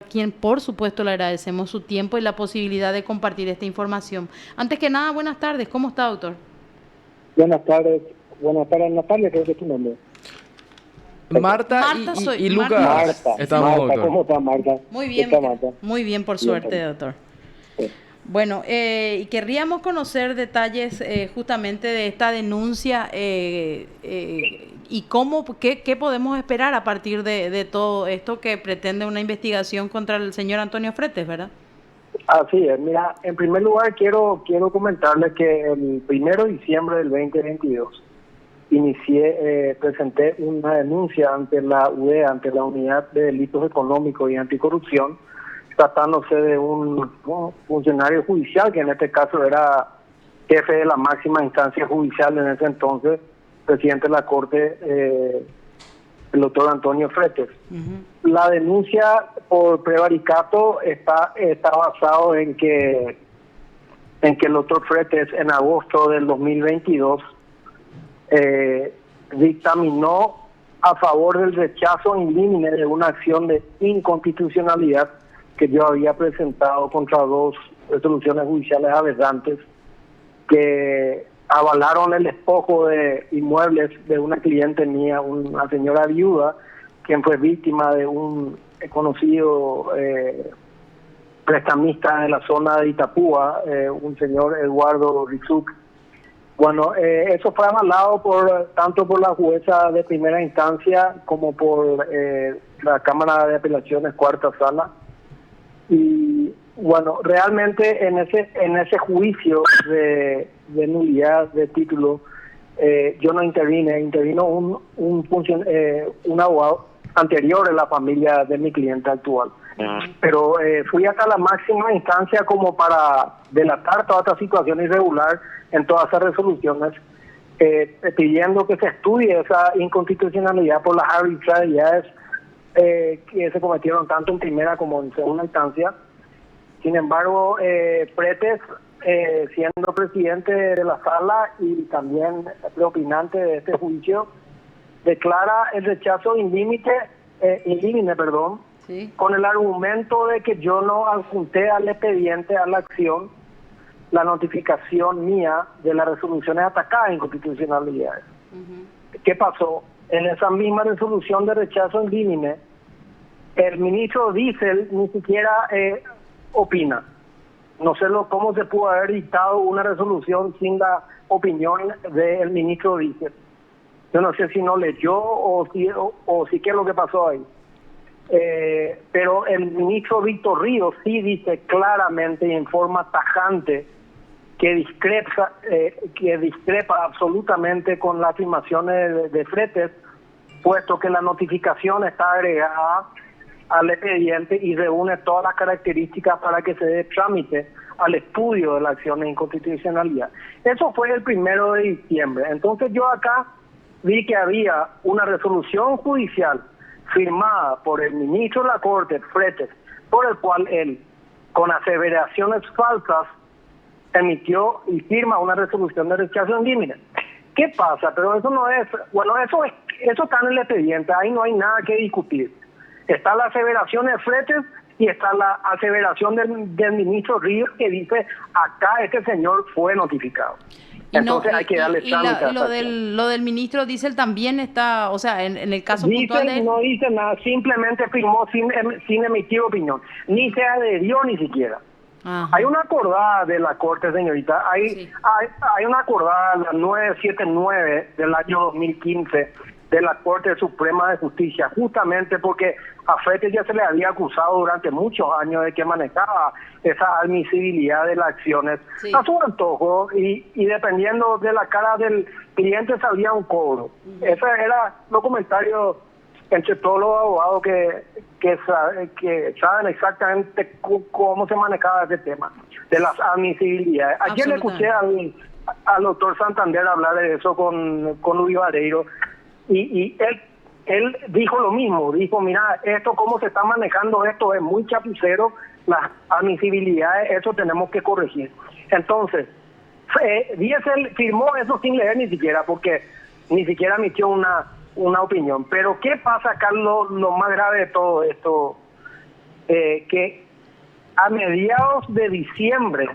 quien por supuesto le agradecemos su tiempo y la posibilidad de compartir esta información. Antes que nada, buenas tardes. ¿Cómo está, doctor? Buenas tardes Natalia, creo que es tu nombre. Marta y Lucas. Marta, ¿cómo está Marta? Muy bien, Marta? Muy bien, por suerte, doctor. Sí. Bueno, y querríamos conocer detalles justamente de esta denuncia y qué podemos esperar a partir de todo esto que pretende una investigación contra el señor Antonio Fretes, ¿verdad? Así es. Mira, en primer lugar quiero comentarles que el 1 de diciembre del 2022 presenté una denuncia ante la UEA, ante la Unidad de Delitos Económicos y Anticorrupción, tratándose de un funcionario judicial, que en este caso era jefe de la máxima instancia judicial en ese entonces, presidente de la Corte, el doctor Antonio Fretes. La denuncia por prevaricato está basado en que el doctor Fretes en agosto del 2022 dictaminó a favor del rechazo in limine de una acción de inconstitucionalidad que yo había presentado contra 2 resoluciones judiciales aberrantes que avalaron el despojo de inmuebles de una cliente mía, una señora viuda, quien fue víctima de un conocido prestamista de la zona de Itapúa, un señor Eduardo Rizuc. Bueno, eso fue avalado tanto por la jueza de primera instancia como por la Cámara de Apelaciones Cuarta Sala. Y bueno, realmente en ese juicio de nulidad de título, yo no intervino un abogado anterior en la familia de mi cliente actual. Pero fui hasta la máxima instancia como para delatar toda esta situación irregular en todas esas resoluciones, pidiendo que se estudie esa inconstitucionalidad por las arbitrariedades que se cometieron tanto en primera como en segunda instancia. Sin embargo, Fretes, siendo presidente de la sala y también preopinante de este juicio, declara el rechazo in limine, Sí. con el argumento de que yo no adjunté al expediente, a la acción, la notificación mía de las resoluciones atacadas en inconstitucionalidades. ¿Qué pasó? En esa misma resolución de rechazo in limine, el ministro Diesel ni siquiera opina. No sé cómo se pudo haber dictado una resolución sin la opinión del ministro Diesel. Yo no sé si no leyó o si qué es lo que pasó ahí. Pero el ministro Víctor Ríos sí dice claramente y en forma tajante que discrepa absolutamente con las afirmaciones de Fretes, puesto que la notificación está agregada al expediente y reúne todas las características para que se dé trámite al estudio de la acción de inconstitucionalidad. Eso fue el 1 de diciembre. Entonces yo acá vi que había una resolución judicial firmada por el ministro de la Corte, Fretes, por el cual él, con aseveraciones falsas, emitió y firma una resolución de rechazo in limine. ¿Qué pasa? Pero eso no es, bueno, eso está en el expediente, ahí no hay nada que discutir. Está la aseveración de Fretes y está la aseveración del ministro Ríos que dice, acá este señor fue notificado. Entonces hay que darle trámite. Lo del ministro Diesel también está, o sea, en el caso puntual de... No dice nada, simplemente firmó sin emitir opinión, ni se adherió ni siquiera. Ajá. Hay una acordada de la Corte, señorita, hay una acordada, la 979 del año 2015 de la Corte Suprema de Justicia, justamente porque a Fretes ya se le había acusado durante muchos años de que manejaba esa admisibilidad de las acciones a su antojo y dependiendo de la cara del cliente salía un cobro. Ese era los comentarios entre todos los abogados que saben exactamente cómo se manejaba ese tema de las admisibilidades. Ayer le escuché al doctor Santander hablar de eso con Luis Vareiro y él dijo lo mismo, dijo, mira, esto cómo se está manejando, esto es muy chapucero, las admisibilidades, eso tenemos que corregir. Entonces, Diesel firmó eso sin leer ni siquiera, porque ni siquiera emitió una opinión. Pero ¿qué pasa acá? Lo más grave de todo esto, que a mediados de diciembre,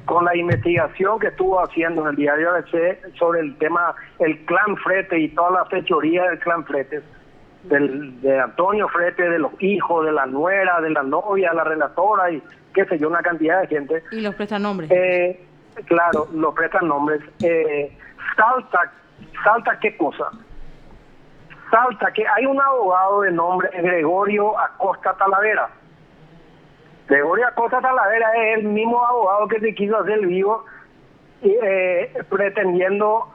con la investigación que estuvo haciendo en el diario ABC sobre el tema, el clan Frete y toda la fechoría del clan Frete, de Antonio Frete, de los hijos, de la nuera, de la novia, la relatora y qué sé yo, una cantidad de gente. Y los prestanombres. Claro, los prestanombres. Salta qué cosa. Salta que hay un abogado de nombre Gregorio Acosta Talavera. Gregorio Acosta Talavera es el mismo abogado que se quiso hacer vivo pretendiendo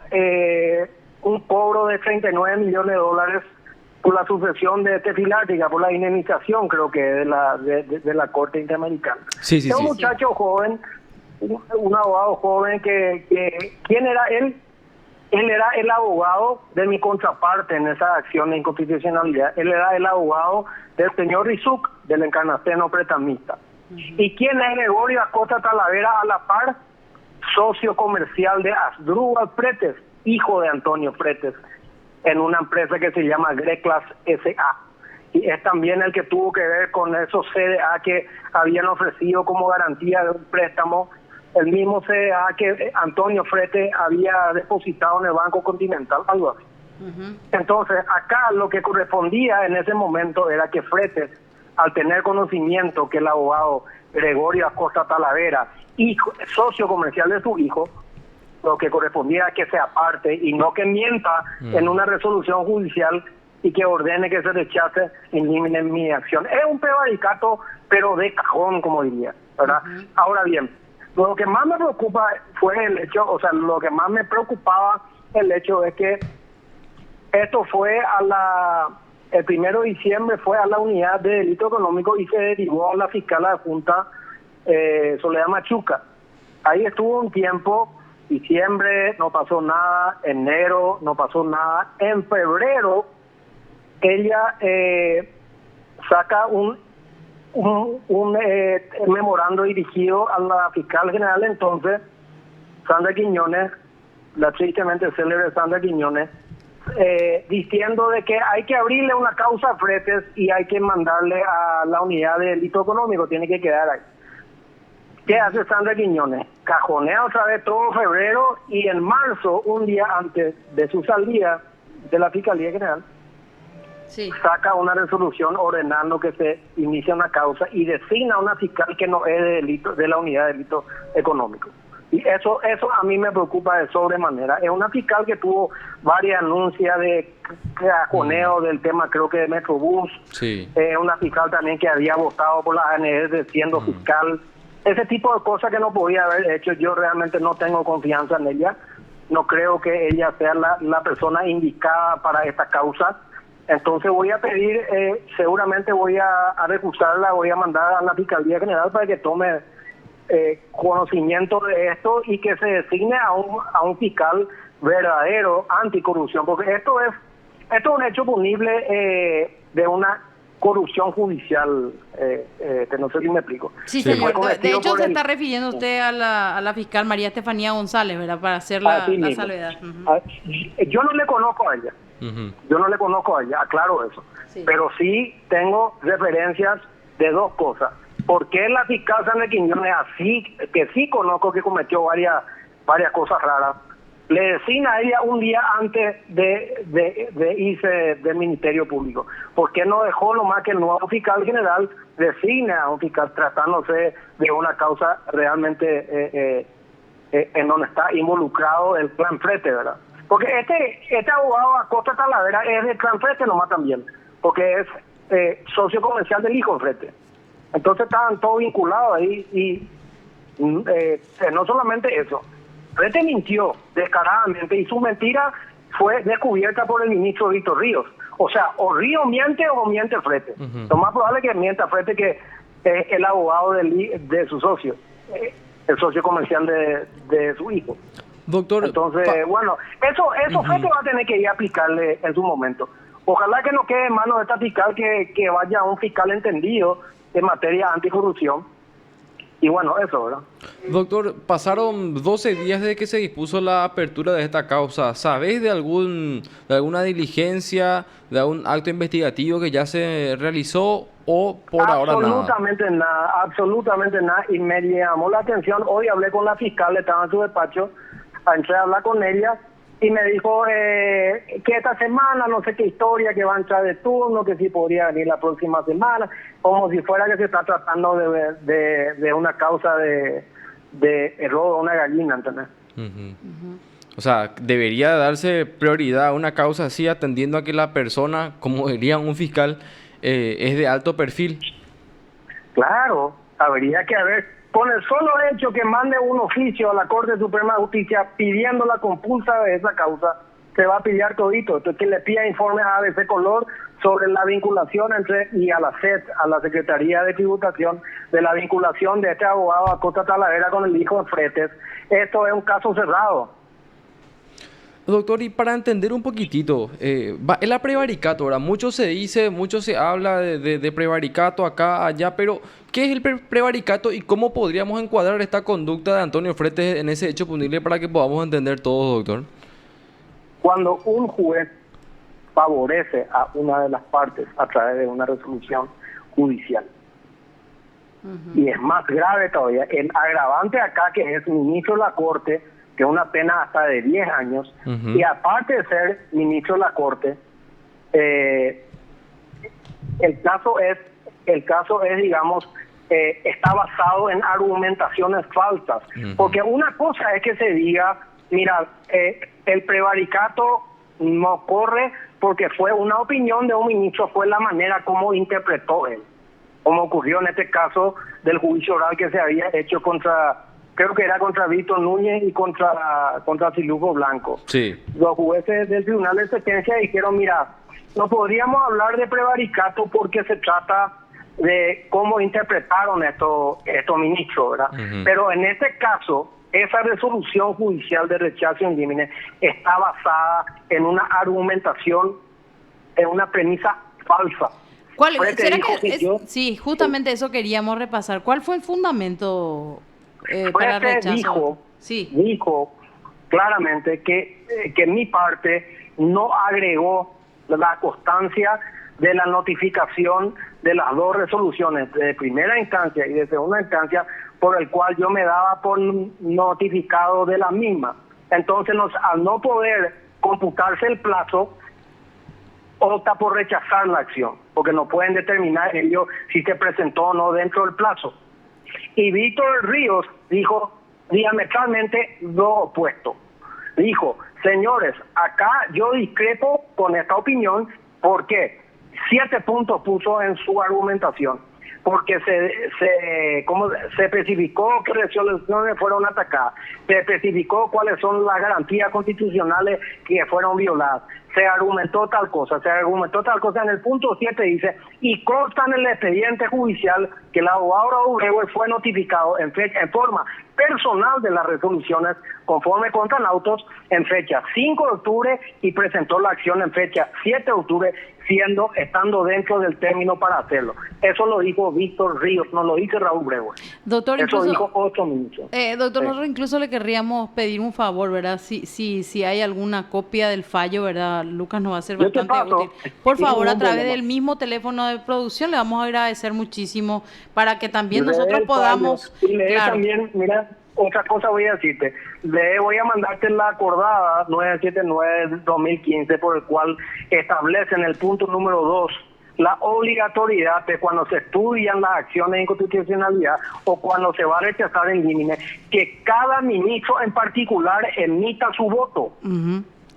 un cobro de 39 millones de dólares por la sucesión de Tefilática, por la indemnización, creo que de la Corte Interamericana. Sí, es un muchacho joven, un abogado joven ¿quién era él? Él era el abogado de mi contraparte en esa acción de inconstitucionalidad. Él era el abogado del señor Rizuk, del Encarnaceno pretamista. ¿Y quién es Gregorio Acosta Talavera a la par? Socio comercial de Asdrúbal Fretes, hijo de Antonio Fretes, en una empresa que se llama Greclas S.A. Y es también el que tuvo que ver con esos CDA que habían ofrecido como garantía de un préstamo, el mismo CDA que Antonio Frete había depositado en el Banco Continental, algo así. Entonces, acá lo que correspondía en ese momento era que Fretes, al tener conocimiento que el abogado Gregorio Acosta Talavera, hijo, socio comercial de su hijo, lo que correspondía es que se aparte y no que mienta en una resolución judicial y que ordene que se rechace en mi acción. Es un prevaricato, pero de cajón, como diría, ¿verdad? Ahora bien, lo que más me preocupa fue el hecho, o sea, lo que más me preocupaba el hecho es que esto fue el 1 de diciembre fue a la unidad de delito económico y se derivó a la fiscal adjunta Soledad Machuca. Ahí estuvo un tiempo, diciembre no pasó nada, enero no pasó nada, en febrero ella saca un memorando dirigido a la fiscal general entonces, Sandra Quiñones, la tristemente célebre Sandra Quiñones, diciendo de que hay que abrirle una causa a Fretes y hay que mandarle a la unidad de delito económico, tiene que quedar ahí. ¿Qué hace Sandra Quiñones? Cajonea otra vez todo febrero y en marzo, un día antes de su salida de la Fiscalía General, saca una resolución ordenando que se inicie una causa y designa a una fiscal que no es de delito, de la unidad de delito económico. Y eso a mí me preocupa de sobremanera. Es una fiscal que tuvo varias anuncias de cajoneo del tema, creo que de Metrobús. Una fiscal también que había votado por la ANS siendo fiscal. Ese tipo de cosas que no podía haber hecho. Yo realmente no tengo confianza en ella. No creo que ella sea la persona indicada para esta causa. Entonces voy a pedir, seguramente voy a recusarla, voy a mandar a la Fiscalía General para que tome conocimiento de esto y que se designe a un fiscal verdadero anticorrupción, porque esto es un hecho punible de una corrupción judicial, que no sé si me explico. Sí, señor. De hecho, se está refiriendo usted a la fiscal María Estefanía González, ¿verdad? Para hacer la salvedad. Yo no le conozco a ella. Yo no le conozco a ella, aclaro eso. Pero sí tengo referencias de dos cosas. ¿Por qué la fiscal Sandra Quiñones, así que sí conozco que cometió varias cosas raras, le designa a ella un día antes de irse del Ministerio Público? ¿Por qué no dejó nomás que el nuevo fiscal general designe a un fiscal tratándose de una causa realmente en donde está involucrado el clan Frete, ¿verdad? Porque este abogado Acosta Talavera es del clan Frete nomás también, porque es socio comercial del hijo Frete. Entonces estaban todos vinculados ahí y no solamente eso, Frete mintió descaradamente y su mentira fue descubierta por el ministro Víctor Ríos. O sea, o Ríos miente o miente Frete. Lo más probable es que mienta Frete, que es el abogado de su socio, el socio comercial de su hijo. Doctor, entonces, bueno, eso Frete va a tener que ir a aplicarle en su momento. Ojalá que no quede en manos de esta fiscal, que vaya a un fiscal entendido en materia anticorrupción. Y bueno, eso, ¿verdad? Doctor, pasaron 12 días desde que se dispuso la apertura de esta causa. ¿Sabés de alguna diligencia, de algún acto investigativo que ya se realizó o por ahora nada? Absolutamente nada. Y me llamó la atención, hoy hablé con la fiscal, estaba en su despacho, entré a hablar con ella y me dijo que esta semana, no sé qué historia, que va a entrar de turno, que sí podría venir la próxima semana, como si fuera que se está tratando de una causa de robo de una gallina, ¿entendés? O sea, debería darse prioridad a una causa así, atendiendo a que la persona, como diría un fiscal, es de alto perfil. Claro, habría que haber, con el solo hecho que mande un oficio a la Corte Suprema de Justicia pidiendo la compulsa de esa causa, se va a pillar todito. Entonces, que le pida informes a ABC Color sobre la vinculación entre, y a la SET, a la Secretaría de Tributación, de la vinculación de este abogado Acosta Talavera con el hijo de Fretes. Esto es un caso cerrado. Doctor, y para entender un poquitito, el prevaricato, ¿verdad? Mucho se dice, mucho se habla de prevaricato acá, allá, pero ¿qué es el prevaricato y cómo podríamos encuadrar esta conducta de Antonio Fretes en ese hecho punible para que podamos entender todo, doctor? Cuando un juez favorece a una de las partes a través de una resolución judicial, y es más grave todavía, el agravante acá que es ministro de la Corte, que es una pena hasta de 10 años, y aparte de ser ministro de la Corte, el caso es, digamos, está basado en argumentaciones falsas, porque una cosa es que se diga, mira, el prevaricato no corre porque fue una opinión de un ministro, fue la manera como interpretó él, como ocurrió en este caso del juicio oral que se había hecho creo que era contra Víctor Núñez y contra Siluco Blanco. Sí. Los jueces del Tribunal de Sentencia dijeron, mira, no podríamos hablar de prevaricato porque se trata de cómo interpretaron estos ministros, ¿verdad? Pero en este caso, esa resolución judicial de rechazo indímene está basada en una argumentación, en una premisa falsa. ¿Será que sí, justamente eso queríamos repasar? ¿Cuál fue el fundamento para rechazo? Dijo claramente que mi parte no agregó la constancia de la notificación de las dos resoluciones de primera instancia y de segunda instancia, por el cual yo me daba por notificado de la misma. Entonces, al no poder computarse el plazo, opta por rechazar la acción, porque no pueden determinar ellos si se presentó o no dentro del plazo. Y Víctor Ríos dijo diametralmente lo opuesto. Dijo, señores, acá yo discrepo con esta opinión porque 7 puntos puso en su argumentación. Porque se especificó que resoluciones fueron atacadas, se especificó cuáles son las garantías constitucionales que fueron violadas, se argumentó tal cosa. En el punto 7 dice, y consta en el expediente judicial que el abogado Raúl Brewer fue notificado en forma personal de las resoluciones conforme contra autos en fecha 5 de octubre y presentó la acción en fecha 7 de octubre, estando dentro del término para hacerlo. Eso lo dijo Víctor Ríos, no lo dice Raúl Brewer. Doctor, eso dijo 8 minutos. Doctor, nosotros incluso le querríamos pedir un favor, ¿verdad? Si hay alguna copia del fallo, ¿verdad? Lucas nos va a ser bastante útil. Por favor, a través del mismo teléfono de producción, le vamos a agradecer muchísimo para que también nosotros podamos... Y también, mira, otra cosa voy a decirte. Voy a mandarte la acordada 979-2015, por el cual establece en el punto número 2 la obligatoriedad de cuando se estudian las acciones de inconstitucionalidad o cuando se va a rechazar en límite, que cada ministro en particular emita su voto.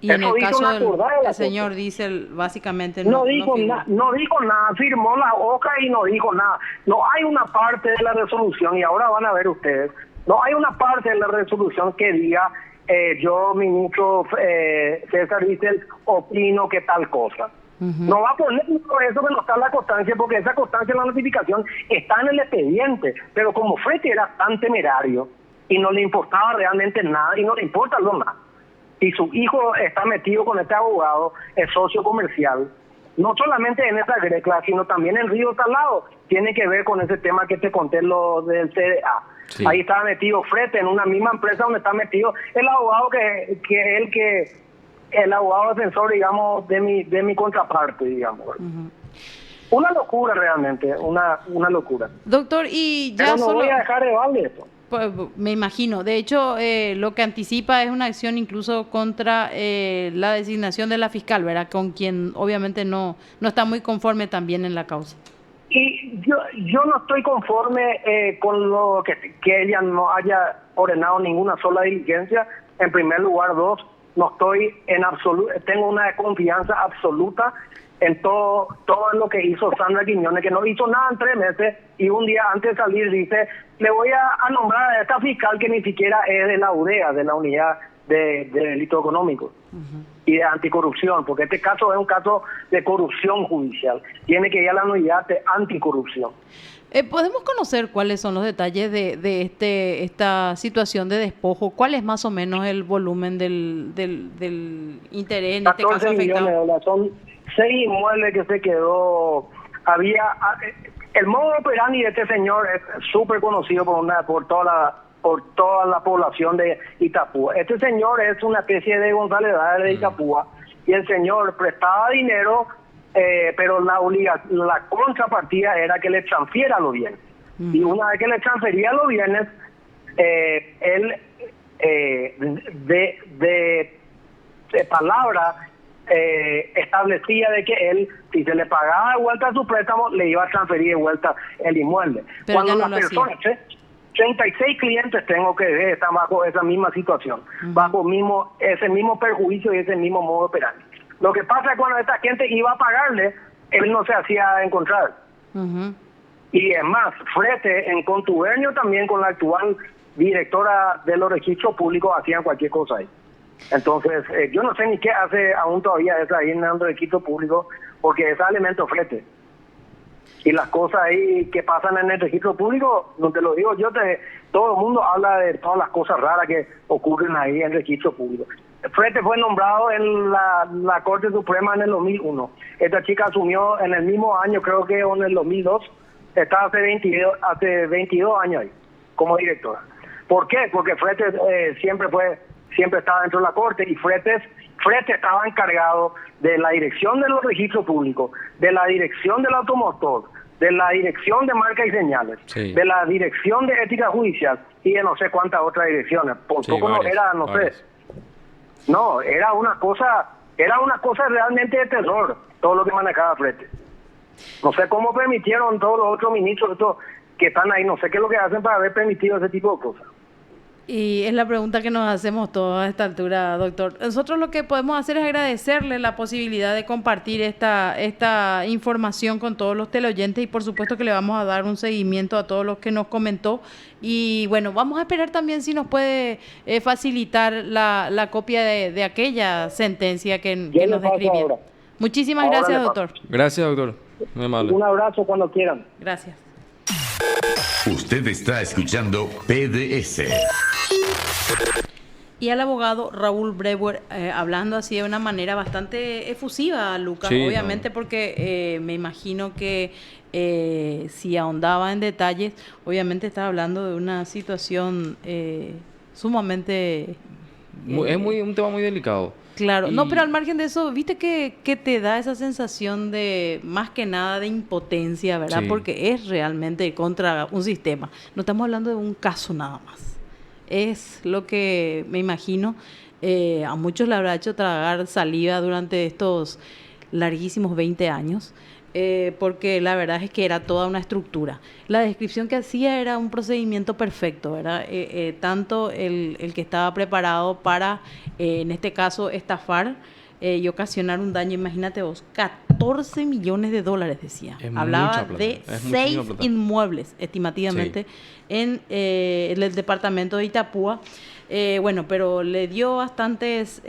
Y en el caso del señor dice básicamente no dijo nada, firmó la hoja y no dijo nada. No hay una parte de la resolución, y ahora van a ver ustedes, no hay una parte de la resolución que diga yo, ministro César Víctor, opino que tal cosa. No va a poner eso que no está en la constancia, porque esa constancia en la notificación está en el expediente, pero como Fretes era tan temerario y no le importaba realmente nada y no le importa lo más, y su hijo está metido con este abogado, es socio comercial, no solamente en esa Grecla, sino también en Río Salado, tiene que ver con ese tema que te conté, lo del CDA. Sí. Ahí estaba metido Fretes en una misma empresa donde está metido el abogado el abogado defensor, digamos, de mi contraparte, digamos. Una locura realmente, una locura. Doctor, y ya Pero no solo... voy a dejar de darle esto. Pues, me imagino. De hecho, lo que anticipa es una acción incluso contra la designación de la fiscal, ¿verdad? Con quien obviamente no está muy conforme también en la causa. Y yo no estoy conforme con lo que ella no haya ordenado ninguna sola diligencia. En primer lugar, dos, no estoy en absoluto, tengo una confianza absoluta en todo lo que hizo Sandra Quiñones, que no hizo nada en 3 meses, y un día antes de salir dice, le voy a nombrar a esta fiscal que ni siquiera es de la UDEA, de la Unidad de Delitos Económicos y de Anticorrupción, porque este caso es un caso de corrupción judicial, tiene que ir a la Unidad de Anticorrupción. ¿Podemos conocer cuáles son los detalles de esta situación de despojo? ¿Cuál es más o menos el volumen del interés en este caso 14 millones de afectado? dólares, son 6 inmuebles que se quedó. El modo operandi de este señor es súper conocido por toda la población de Itapúa. Este señor es una especie de González Dávila de Itapúa, y el señor prestaba dinero, pero la contrapartida era que le transfiera los bienes. Y una vez que le transfería los bienes, él de palabra establecía de que él, si se le pagaba de vuelta su préstamo, le iba a transferir de vuelta el inmueble. Pero Cuando ya no las lo personas, 36 clientes tengo que ver, están bajo esa misma situación, bajo ese mismo perjuicio y ese mismo modo operandi. Lo que pasa es cuando esta gente iba a pagarle, él no se hacía encontrar. Y es más, Frete, en contubernio también con la actual directora de los registros públicos, hacían cualquier cosa ahí. Entonces, yo no sé ni qué hace aún todavía esa ahí en el registro público, porque es elemento Frete. Y las cosas ahí que pasan en el registro público, no te lo digo yo, todo el mundo habla de todas las cosas raras que ocurren ahí en el registro público. Frete fue nombrado en la Corte Suprema en el 2001. Esta chica asumió en el mismo año, creo que en el 2002, está hace 22 años ahí, como directora. ¿Por qué? Porque Frete siempre estaba dentro de la Corte, y Frete estaba encargado de la dirección de los registros públicos, de la dirección del automotor, de la dirección de marcas y señales, de la dirección de ética judicial y de no sé cuántas otras direcciones. Por poco no era, no sé. No, era una cosa realmente de terror, todo lo que manejaba Frete. No sé cómo permitieron todos los otros ministros que están ahí, no sé qué es lo que hacen para haber permitido ese tipo de cosas. Y es la pregunta que nos hacemos todos a esta altura, doctor. Nosotros lo que podemos hacer es agradecerle la posibilidad de compartir esta información con todos los teleoyentes, y por supuesto que le vamos a dar un seguimiento a todos los que nos comentó. Y bueno, vamos a esperar también si nos puede facilitar la copia de aquella sentencia que nos describía. Muchísimas gracias, doctor. Gracias, doctor. Muy amable. Un abrazo cuando quieran. Gracias. Usted está escuchando PDS. Y al abogado Raúl Brewer, hablando así de una manera bastante efusiva, Lucas, sí, obviamente, porque me imagino que si ahondaba en detalles, obviamente estaba hablando de una situación sumamente... es un tema muy delicado. Claro, no, pero al margen de eso, viste que te da esa sensación de, más que nada, de impotencia, ¿verdad? Sí. Porque es realmente contra un sistema. No estamos hablando de un caso nada más. Es lo que me imagino a muchos le habrá hecho tragar saliva durante estos larguísimos 20 años, porque la verdad es que era toda una estructura. La descripción que hacía era un procedimiento perfecto, ¿verdad? Tanto el que estaba preparado para, en este caso, estafar y ocasionar un daño, imagínate vos, 14 millones de dólares, decía. Hablaba de 6 inmuebles, estimativamente, sí, en el departamento de Itapúa. Bueno, pero le dio bastantes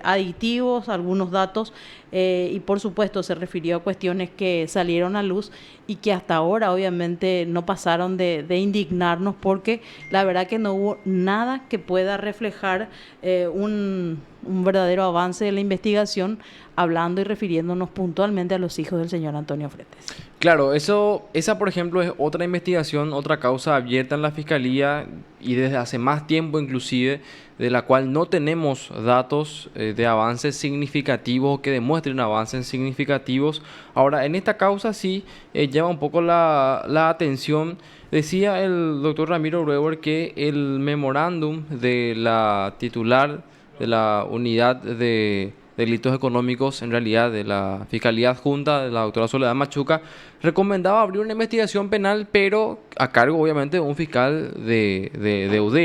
aditivos, algunos datos, y por supuesto se refirió a cuestiones que salieron a luz y que hasta ahora obviamente no pasaron de indignarnos, porque la verdad que no hubo nada que pueda reflejar un verdadero avance de la investigación, hablando y refiriéndonos puntualmente a los hijos del señor Antonio Fretes. Claro, esa por ejemplo es otra investigación, otra causa abierta en la Fiscalía y desde hace más tiempo inclusive, de la cual no tenemos datos de avances significativos o que demuestren avances significativos. Ahora, en esta causa sí llama un poco la atención. Decía el doctor Ramiro Brewer que el memorándum de la titular de la unidad de delitos económicos, en realidad de la Fiscalía Adjunta, de la doctora Soledad Machuca, recomendaba abrir una investigación penal, pero a cargo obviamente de un fiscal de UDEA.